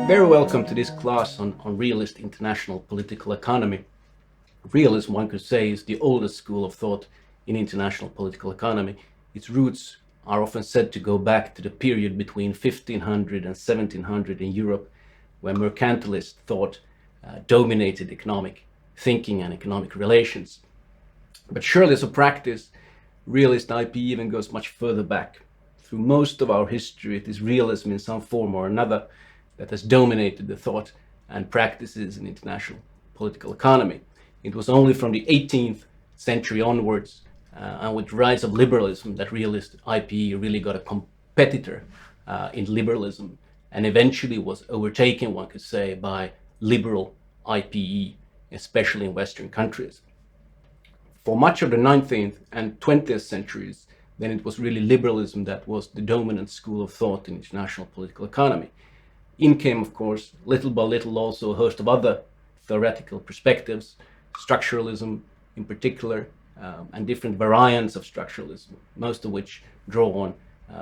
Very welcome to this class on realist international political economy. Realism, one could say, is the oldest school of thought in international political economy. Its roots are often said to go back to the period between 1500 and 1700 in Europe, where mercantilist thought dominated economic thinking and economic relations. But surely as a practice, Realist IPE even goes much further back. Through most of our history, it is realism in some form or another that has dominated the thought and practices in international political economy. It was only from the 18th century onwards, and with the rise of liberalism, that Realist IPE really got a competitor in liberalism, and eventually was overtaken, one could say, by liberal IPE, especially in Western countries. For much of the 19th and 20th centuries, then it was really liberalism that was the dominant school of thought in international political economy. In came, of course, little by little also a host of other theoretical perspectives, structuralism in particular, and different variants of structuralism, most of which draw on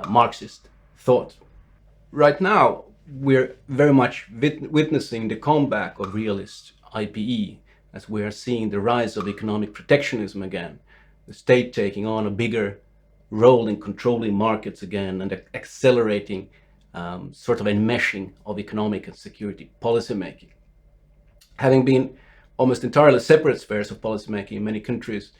Marxist thought. Right now, we're very much witnessing the comeback of realist IPE, as we are seeing the rise of economic protectionism again, the state taking on a bigger role in controlling markets again and accelerating sort of enmeshing of economic and security policymaking. Having been almost entirely separate spheres of policymaking in many countries,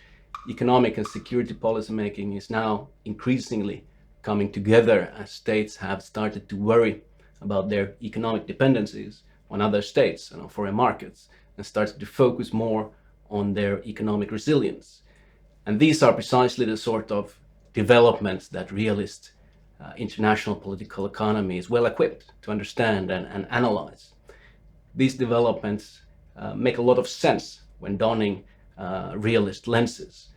economic and security policymaking is now increasingly coming together as states have started to worry about their economic dependencies on other states and on foreign markets, and started to focus more on their economic resilience. And these are precisely the sort of developments that realist international political economy is well equipped to understand and analyze. These developments make a lot of sense when donning realist lenses.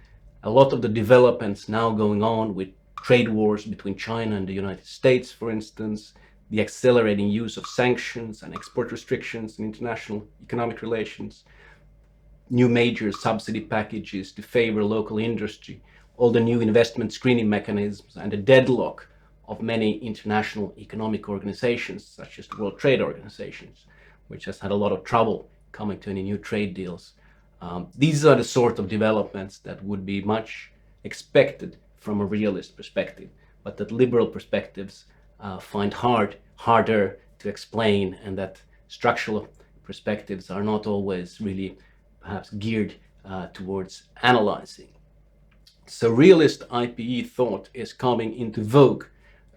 A lot of the developments now going on with trade wars between China and the United States, for instance, the accelerating use of sanctions and export restrictions in international economic relations, new major subsidy packages to favor local industry, all the new investment screening mechanisms, and the deadlock of many international economic organizations, such as the World Trade Organizations, which has had a lot of trouble coming to any new trade deals. These are the sort of developments that would be much expected from a realist perspective, but that liberal perspectives find harder to explain, and that structural perspectives are not always really perhaps geared towards analyzing. So realist IPE thought is coming into vogue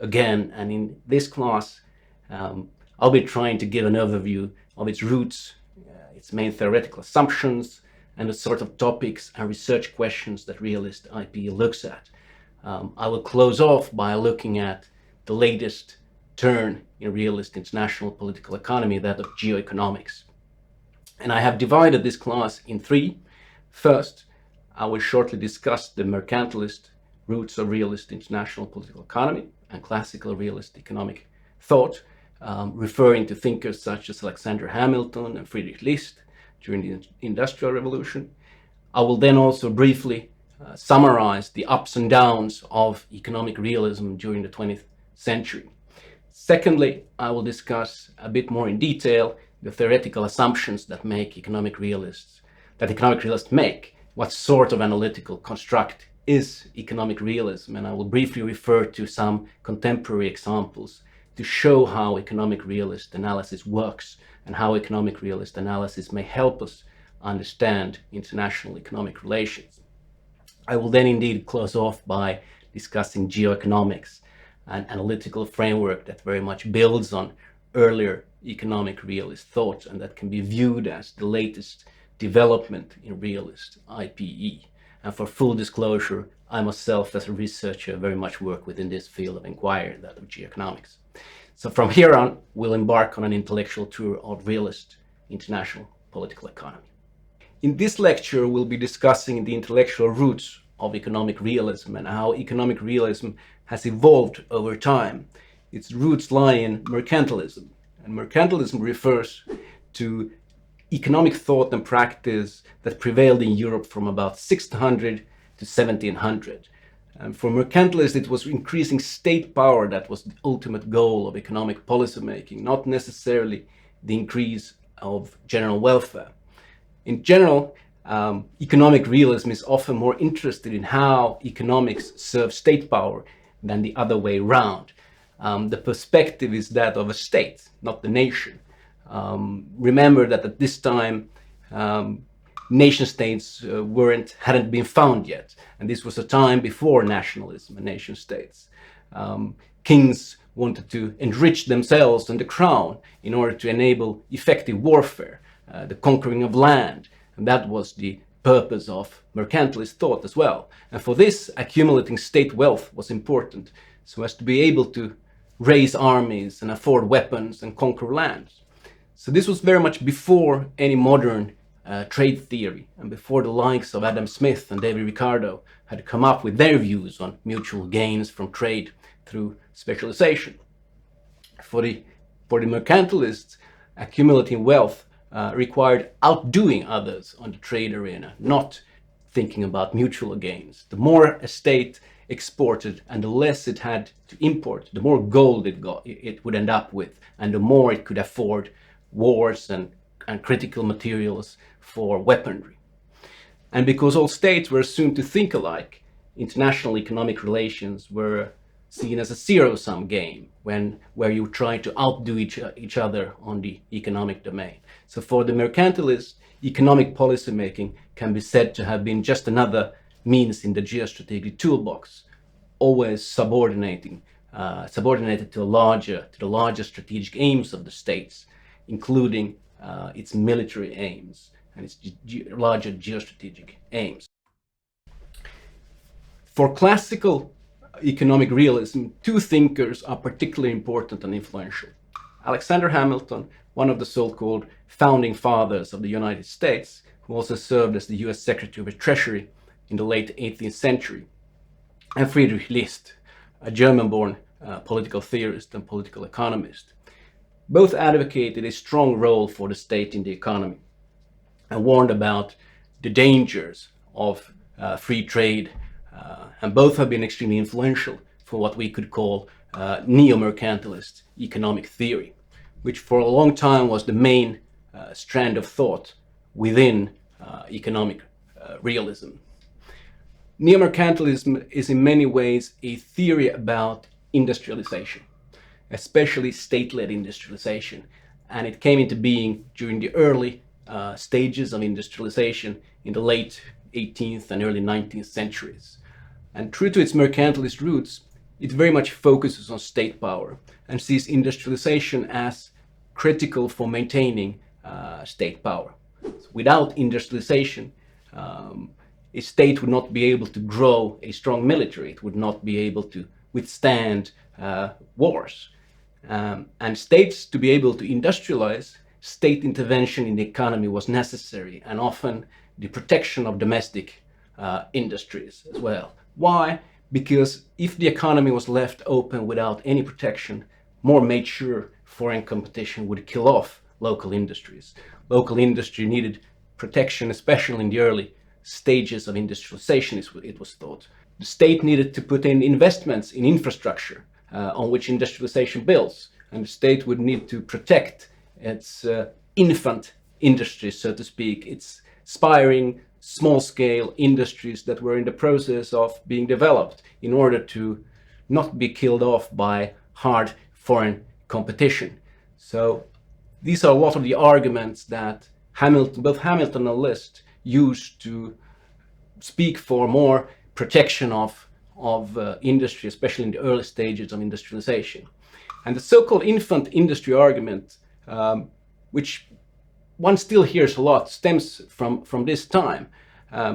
again, and in this class I'll be trying to give an overview of its roots, its main theoretical assumptions, and the sort of topics and research questions that realist IPE looks at. I will close off by looking at the latest turn in realist international political economy, that of geo-economics. And I have divided this class in three. First, I will shortly discuss the mercantilist roots of realist international political economy and classical realist economic thought, referring to thinkers such as Alexander Hamilton and Friedrich during the Industrial Revolution. I will then also briefly summarize the ups and downs of economic realism during the 20th century. Secondly, I will discuss a bit more in detail the theoretical assumptions that economic realists make. What sort of analytical construct is economic realism? And I will briefly refer to some contemporary examples to show how economic realist analysis works and how economic realist analysis may help us understand international economic relations. I will then indeed close off by discussing geo-economics, an analytical framework that very much builds on earlier economic realist thought and that can be viewed as the latest development in realist IPE. And for full disclosure, I myself as a researcher very much work within this field of inquiry, that of geo-economics. So from here on, we'll embark on an intellectual tour of realist international political economy. In this lecture, we'll be discussing the intellectual roots of economic realism and how economic realism has evolved over time. Its roots lie in mercantilism, and mercantilism refers to economic thought and practice that prevailed in Europe from about 1600 to 1700. And for mercantilists, it was increasing state power that was the ultimate goal of economic policy making, not necessarily the increase of general welfare. In general, economic realism is often more interested in how economics serves state power than the other way around. The perspective is that of a state, not the nation. Remember that at this time, nation states hadn't been found yet, and this was a time before nationalism and nation states. Kings wanted to enrich themselves and the crown in order to enable effective warfare, the conquering of land, and that was the purpose of mercantilist thought as well. And for this, accumulating state wealth was important, so as to be able to raise armies and afford weapons and conquer lands. So this was very much before any modern trade theory, and before the likes of Adam Smith and David Ricardo had come up with their views on mutual gains from trade through specialization. For the mercantilists, accumulating wealth required outdoing others on the trade arena, not thinking about mutual gains. The more a state exported and the less it had to import, the more gold it would end up with, and the more it could afford wars and critical materials for weaponry. And because all states were assumed to think alike, international economic relations were seen as a zero-sum game where you try to outdo each other on the economic domain. So for the mercantilist, economic policy making can be said to have been just another means in the geostrategic toolbox, always subordinated to the larger strategic aims of the states, including its military aims and its larger geostrategic aims. For classical economic realism, two thinkers are particularly important and influential. Alexander Hamilton, one of the so-called founding fathers of the United States, who also served as the US Secretary of the Treasury in the late 18th century, and Friedrich List, a German-born political theorist and political economist. Both advocated a strong role for the state in the economy and warned about the dangers of free trade, and both have been extremely influential for what we could call neo-mercantilist economic theory, which for a long time was the main strand of thought within economic realism. Neo-mercantilism is in many ways a theory about industrialization, especially state-led industrialization, and it came into being during the early stages of industrialization in the late 18th and early 19th centuries. And true to its mercantilist roots, it very much focuses on state power and sees industrialization as critical for maintaining state power. So without industrialization, a state would not be able to grow a strong military. It would not be able to withstand wars. And states, to be able to industrialize, state intervention in the economy was necessary, and often the protection of domestic industries as well. Why? Because if the economy was left open without any protection, more mature foreign competition would kill off local industries. Local industry needed protection, especially in the early stages of industrialization, it was thought. The state needed to put in investments in infrastructure on which industrialization builds, and the state would need to protect its infant industries, so to speak, its aspiring small-scale industries that were in the process of being developed, in order to not be killed off by hard foreign competition. So these are a lot of the arguments that both Hamilton and List used to speak for more protection of industry, especially in the early stages of industrialization. And the so-called infant industry argument, which one still hears a lot, stems from this time.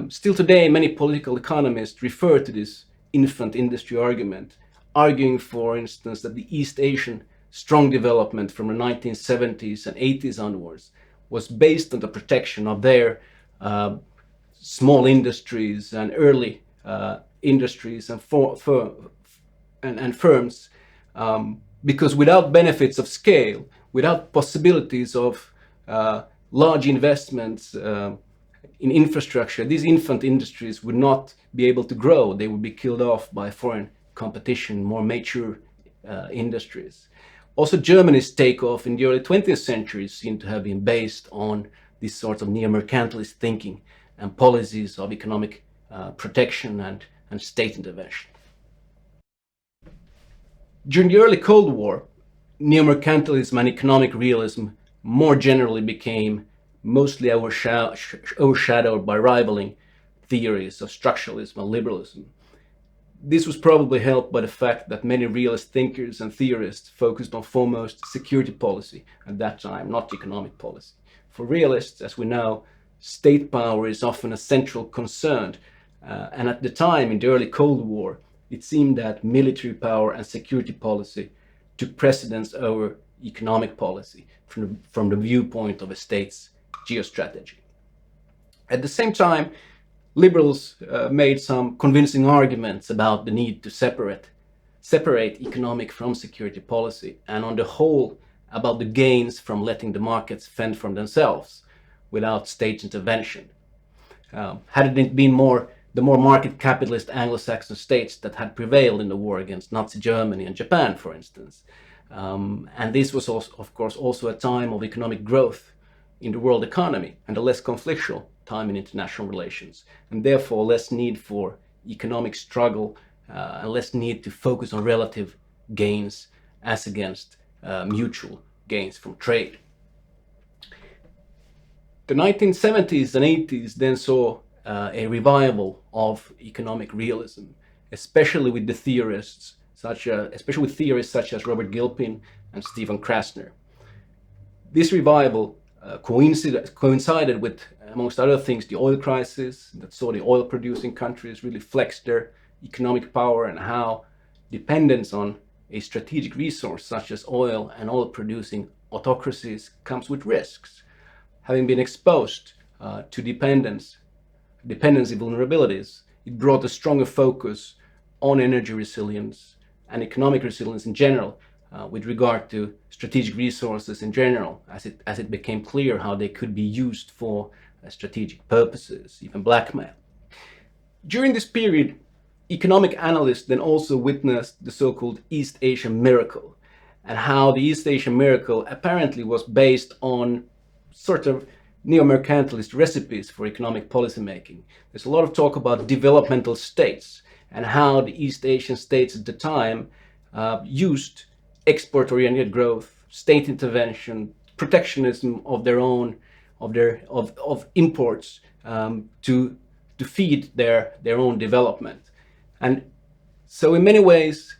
Still today, many political economists refer to this infant industry argument, arguing, for instance, that the East Asian strong development from the 1970s and 80s onwards was based on the protection of their small industries and early industries and firms, because without benefits of scale, without possibilities of large investments in infrastructure, these infant industries would not be able to grow. They would be killed off by foreign competition, more mature industries. Also, Germany's takeoff in the early 20th century seemed to have been based on this sort of neo-mercantilist thinking and policies of economic protection and state intervention. During the early Cold War, neo-mercantilism and economic realism more generally became mostly overshadowed by rivaling theories of structuralism and liberalism. This was probably helped by the fact that many realist thinkers and theorists focused on foremost security policy at that time, not economic policy. For realists, as we know, state power is often a central concern, and at the time, in the early Cold War, it seemed that military power and security policy took precedence over economic policy from the viewpoint of a state's geostrategy. At the same time, liberals made some convincing arguments about the need to separate economic from security policy, and on the whole, about the gains from letting the markets fend for themselves without state intervention. Had it been the more market capitalist Anglo-Saxon states that had prevailed in the war against Nazi Germany and Japan, for instance. And this was also, of course, also a time of economic growth in the world economy and a less conflictual time in international relations, and therefore less need for economic struggle and less need to focus on relative gains as against mutual gains from trade. The 1970s and 80s then saw a revival of economic realism, especially with theorists such as Robert Gilpin and Stephen Krasner. This revival coincided with, amongst other things, the oil crisis that saw the oil-producing countries really flex their economic power, and how dependence on a strategic resource such as oil and oil-producing autocracies comes with risks. Having been exposed to dependency vulnerabilities, it brought a stronger focus on energy resilience and economic resilience in general, with regard to strategic resources in general, as it became clear how they could be used for strategic purposes, even blackmail. During this period, economic analysts then also witnessed the so-called East Asian miracle, and how the East Asian miracle apparently was based on sort of neo-mercantilist recipes for economic policymaking. There's a lot of talk about developmental states and how the East Asian states at the time used export-oriented growth, state intervention, protectionism of their own of imports to feed their own development. And so in many ways,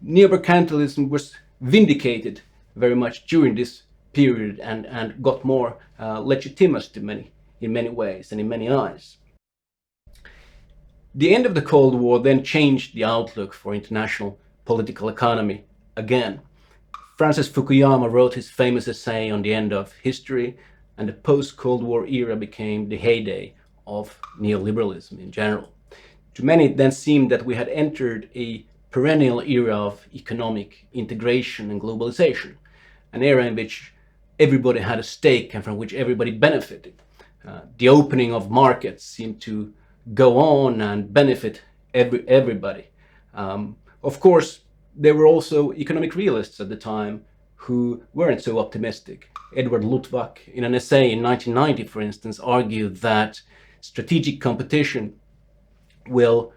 neo-mercantilism was vindicated very much during this period and got more legitimate in many ways and in many eyes. The end of the Cold War then changed the outlook for international political economy again. Francis Fukuyama wrote his famous essay on the end of history, and the post-Cold War era became the heyday of neoliberalism in general. To many, it then seemed that we had entered a perennial era of economic integration and globalization, an era in which everybody had a stake and from which everybody benefited. The opening of markets seemed to go on and benefit everybody. Of course, there were also economic realists at the time who weren't so optimistic. Edward Luttwak, in an essay in 1990, for instance, argued that strategic competition will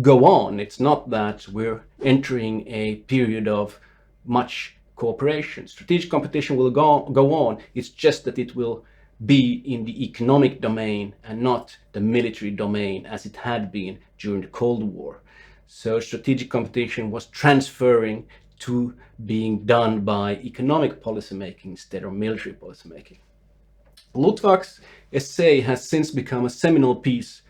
go on. It's not that we're entering a period of much cooperation. Strategic competition will go on. It's just that it will be in the economic domain and not the military domain as it had been during the Cold War. So strategic competition was transferring to being done by economic policymaking instead of military policymaking. Luttwak's essay has since become a seminal piece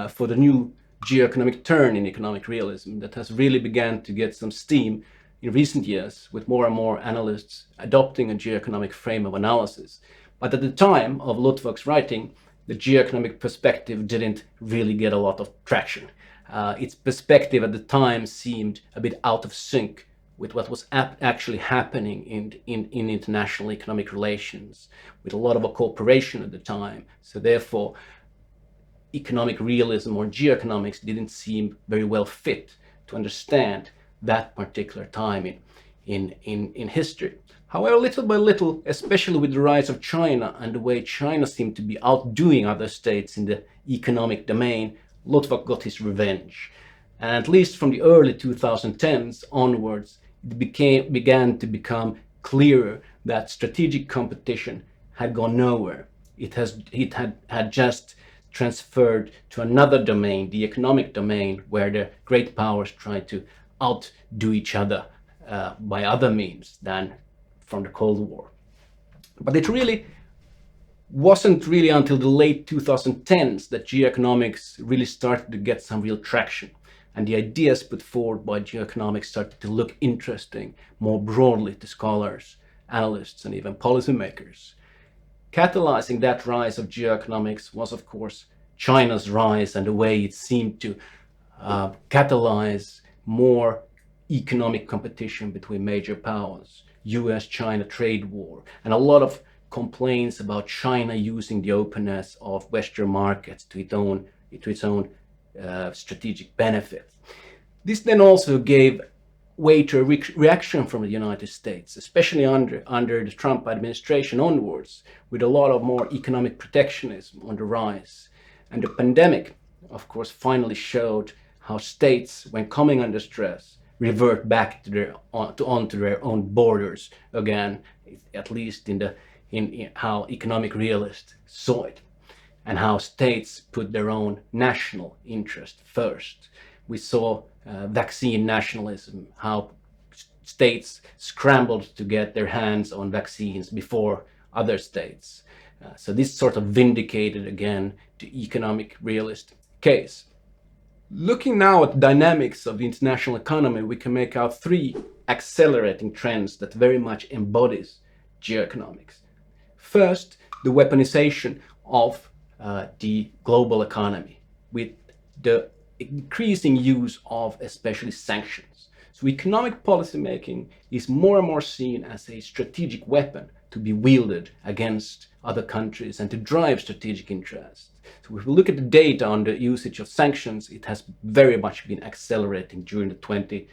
for the new geo-economic turn in economic realism that has really began to get some steam in recent years, with more and more analysts adopting a geo-economic frame of analysis. But at the time of Luttwak's writing, the geo-economic perspective didn't really get a lot of traction. Its perspective at the time seemed a bit out of sync with what was actually happening in international economic relations, with a lot of cooperation at the time. So therefore, economic realism or geoeconomics didn't seem very well fit to understand that particular time in history. However, little by little, especially with the rise of China and the way China seemed to be outdoing other states in the economic domain, Luttwak got his revenge. And at least from the early 2010s onwards, it began to become clearer that strategic competition had gone nowhere. It had just transferred to another domain, the economic domain, where the great powers tried to outdo each other by other means than from the Cold War. But it really wasn't really until the late 2010s that geo-economics really started to get some real traction, and the ideas put forward by geo-economics started to look interesting more broadly to scholars, analysts, and even policymakers. Catalyzing that rise of geo-economics was, of course, China's rise and the way it seemed to catalyze more economic competition between major powers, US-China trade war, and a lot of complaints about China using the openness of Western markets to its own strategic benefit. This then also gave way to a reaction from the United States, especially under the Trump administration onwards, with a lot of more economic protectionism on the rise. And the pandemic, of course, finally showed how states, when coming under stress, revert back onto their own borders again, at least in how economic realists saw it, and how states put their own national interest first. We saw vaccine nationalism, how states scrambled to get their hands on vaccines before other states. So this sort of vindicated again the economic realist case. Looking now at the dynamics of the international economy, we can make out three accelerating trends that very much embodies geo-economics. First, the weaponization of the global economy with the increasing use of especially sanctions. So economic policymaking is more and more seen as a strategic weapon to be wielded against other countries and to drive strategic interests. So if we look at the data on the usage of sanctions, it has very much been accelerating during the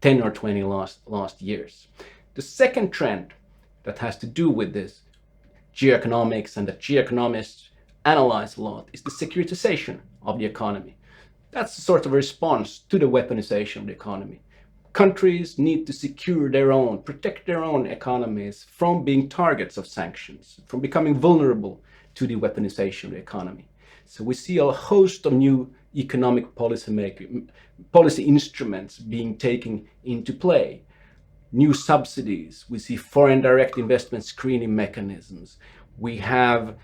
10 or 20 last years. The second trend that has to do with this geo-economics and that geo-economists analyze a lot is the securitization of the economy. That's a sort of a response to the weaponization of the economy. Countries need to secure protect their own economies from being targets of sanctions, from becoming vulnerable to the weaponization of the economy. So we see a host of new economic policy instruments being taken into play. New subsidies, we see foreign direct investment screening mechanisms, we have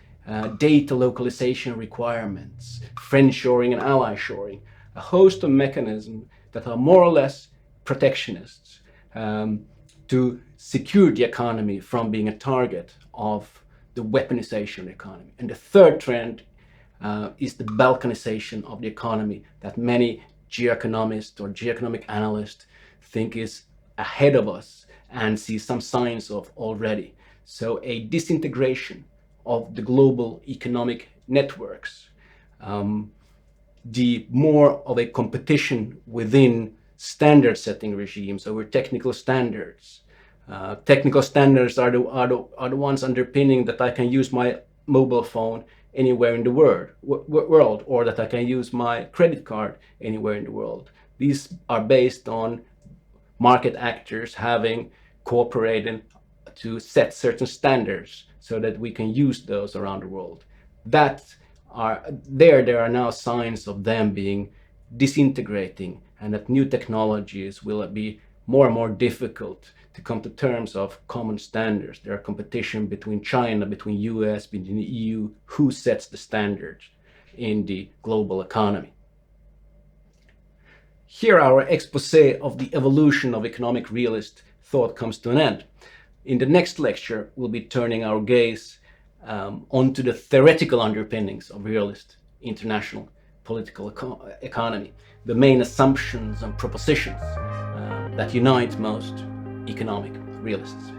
data localization requirements, friendshoring and ally shoring, a host of mechanisms that are more or less protectionists to secure the economy from being a target of the weaponization of the economy. And the third trend is the balkanization of the economy that many geo-economists or geo-economic analysts think is ahead of us and see some signs of already. So a disintegration of the global economic networks, the more of a competition within standard setting regimes over technical standards. Technical standards are the ones underpinning that I can use my mobile phone anywhere in the world, or that I can use my credit card anywhere in the world. These are based on market actors having cooperated to set certain standards so that we can use those around the world. There are now signs of them being disintegrating, and that new technologies will be more and more difficult to come to terms of common standards. There are competition between China, between US, between the EU, who sets the standards in the global economy. Here our expose of the evolution of economic realist thought comes to an end. In the next lecture, we'll be turning our gaze onto the theoretical underpinnings of realist international political economy, the main assumptions and propositions that unite most economic realists.